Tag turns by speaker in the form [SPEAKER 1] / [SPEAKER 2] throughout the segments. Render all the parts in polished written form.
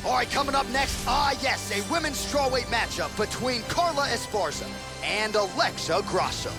[SPEAKER 1] All right, coming up next, yes, a women's strawweight matchup between Carla Esparza and Grasso.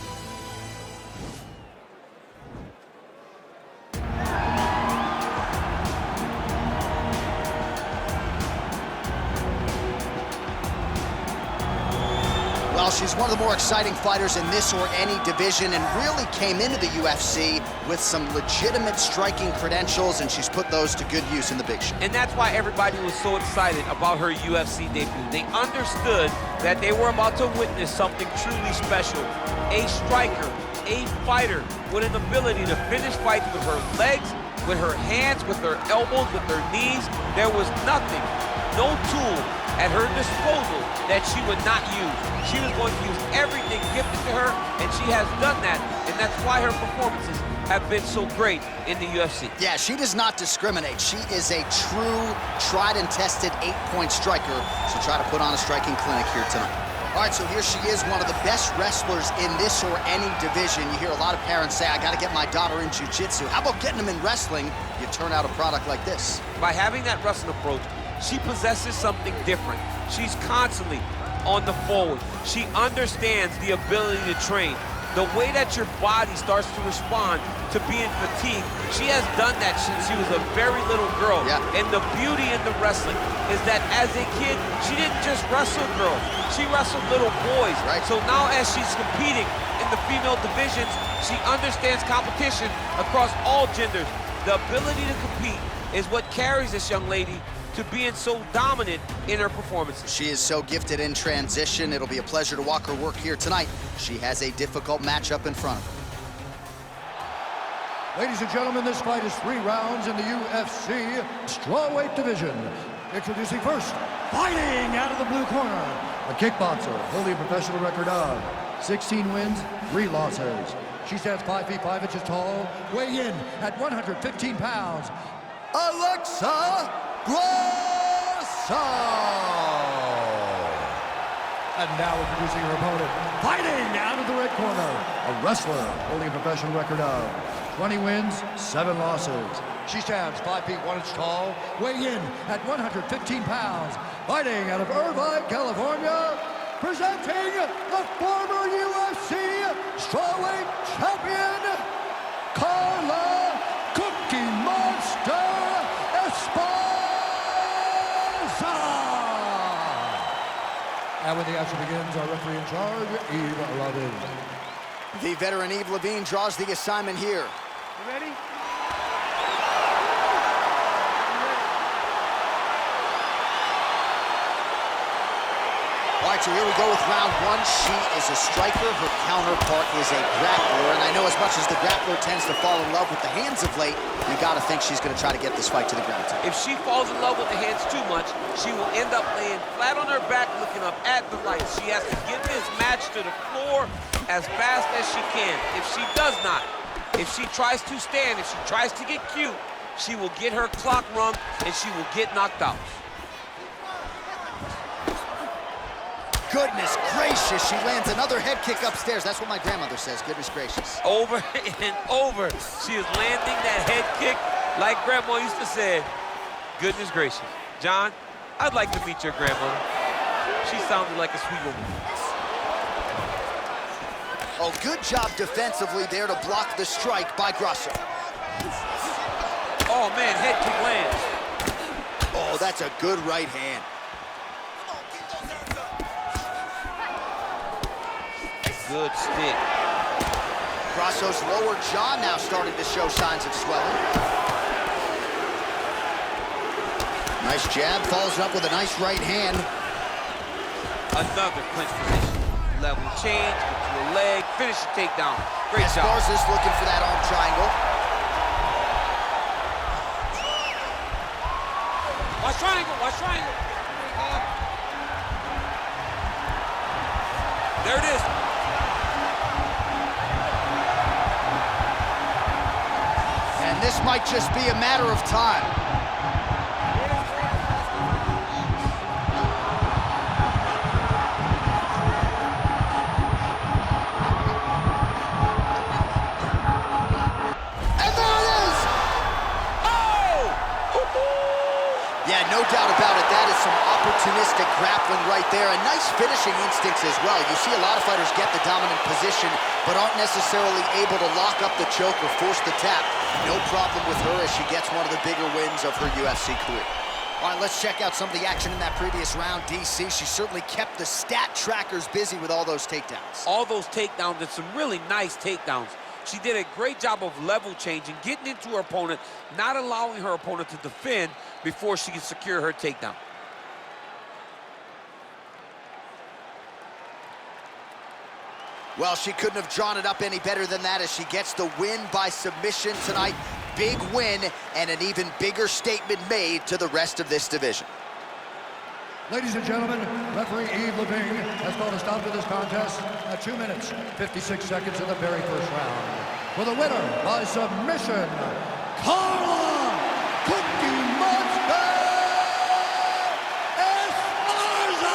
[SPEAKER 1] Well, she's one of the more exciting fighters in this or any division and really came into the UFC with some legitimate striking credentials, and she's put those to good use in the big show.
[SPEAKER 2] And that's why everybody was so excited about her UFC debut. They understood that they were about to witness something truly special. A striker, a fighter with an ability to finish fights with her legs, with her hands, with her elbows, with her knees. There was nothing, no tool at her disposal that she would not use. She was going to use everything gifted to her, and she has done that, and that's why her performances have been so great in the UFC.
[SPEAKER 1] Yeah, she does not discriminate. She is a true, tried and tested 8-point striker, so try to put on a striking clinic here tonight. All right, so here she is, one of the best wrestlers in this or any division. You hear a lot of parents say, I gotta get my daughter in jiu-jitsu. How about getting them in wrestling? You turn out a product like this.
[SPEAKER 2] By having that wrestling approach, she possesses something different. She's constantly on the forward. She understands the ability to train. The way that your body starts to respond to being fatigued, she has done that since she was a very little girl.
[SPEAKER 1] Yeah.
[SPEAKER 2] And the beauty in the wrestling is that as a kid, she didn't just wrestle girls, she wrestled little boys.
[SPEAKER 1] Right.
[SPEAKER 2] So now as she's competing in the female divisions, she understands competition across all genders. The ability to compete is what carries this young lady to being so dominant in her performances.
[SPEAKER 1] She is so gifted in transition. It'll be a pleasure to watch her work here tonight. She has a difficult matchup in front of her.
[SPEAKER 3] Ladies and gentlemen, this fight is 3 rounds in the UFC strawweight division. Introducing first, fighting out of the blue corner, a kickboxer holding a professional record of 16 wins, 3 losses. She stands 5 feet 5 inches tall, weighing in at 115 pounds. Grasso! And now introducing her opponent, fighting out of the red corner, a wrestler holding a professional record of 20 wins, 7 losses. She stands 5 feet 1 inch tall, weighing in at 115 pounds, fighting out of Irvine, California, presenting the former UFC strawweight champion, Carla Cookie Monster Esparza! And when the action begins, our referee in charge, Yves Levine.
[SPEAKER 1] The veteran Yves Levine draws the assignment here.
[SPEAKER 4] You ready?
[SPEAKER 1] All right, so here we go with round 1. She is a striker. Her counterpart is a grappler. And I know as much as the grappler tends to fall in love with the hands of late, you gotta think she's gonna try to get this fight to the ground tonight.
[SPEAKER 2] If she falls in love with the hands too much, she will end up laying flat on her back looking up at the lights. She has to get this match to the floor as fast as she can. If she does not, if she tries to stand, if she tries to get cute, she will get her clock rung and she will get knocked out.
[SPEAKER 1] Goodness gracious, she lands another head kick upstairs. That's what my grandmother says, goodness gracious.
[SPEAKER 2] Over and over, she is landing that head kick like Grandma used to say. Goodness gracious. John, I'd like to meet your grandmother. She sounded like a sweet woman.
[SPEAKER 1] Oh, good job defensively there to block the strike by Grasso.
[SPEAKER 2] Oh man, head kick lands.
[SPEAKER 1] Oh, that's a good right hand.
[SPEAKER 2] Good stick.
[SPEAKER 1] Grasso's lower jaw now starting to show signs of swelling. Nice jab, follows up with a nice right hand.
[SPEAKER 2] Another clinch position. Level change, to the leg, finish the takedown. Great job.
[SPEAKER 1] Esparza's looking for that arm triangle.
[SPEAKER 2] Watch triangle, watch triangle. There it is.
[SPEAKER 1] And this might just be a matter of time. Yeah, no doubt about it. That is some opportunistic grappling right there, and nice finishing instincts as well. You see a lot of fighters get the dominant position, but aren't necessarily able to lock up the choke or force the tap. No problem with her as she gets one of the bigger wins of her UFC career. All right, let's check out some of the action in that previous round. DC, she certainly kept the stat trackers busy with all those takedowns.
[SPEAKER 2] All those takedowns and some really nice takedowns. She did a great job of level changing, getting into her opponent, not allowing her opponent to defend before she can secure her takedown.
[SPEAKER 1] Well, she couldn't have drawn it up any better than that as she gets the win by submission tonight. Big win and an even bigger statement made to the rest of this division.
[SPEAKER 3] Ladies and gentlemen, referee Yves Levine has called a stop to this contest at 2 minutes, 56 seconds in the very first round. For the winner by submission, Carla Cookie Monster Esparza!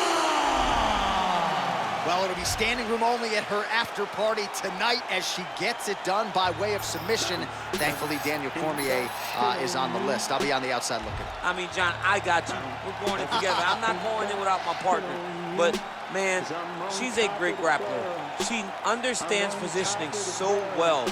[SPEAKER 1] Well, it'll be standing room only at her after party tonight as she gets it done by way of submission. Thankfully, Daniel Cormier is on the list. I'll be on the outside looking.
[SPEAKER 2] I mean, John, I got you. We're going in together. I'm not going in without my partner. But, man, she's a great grappler. She understands positioning so well.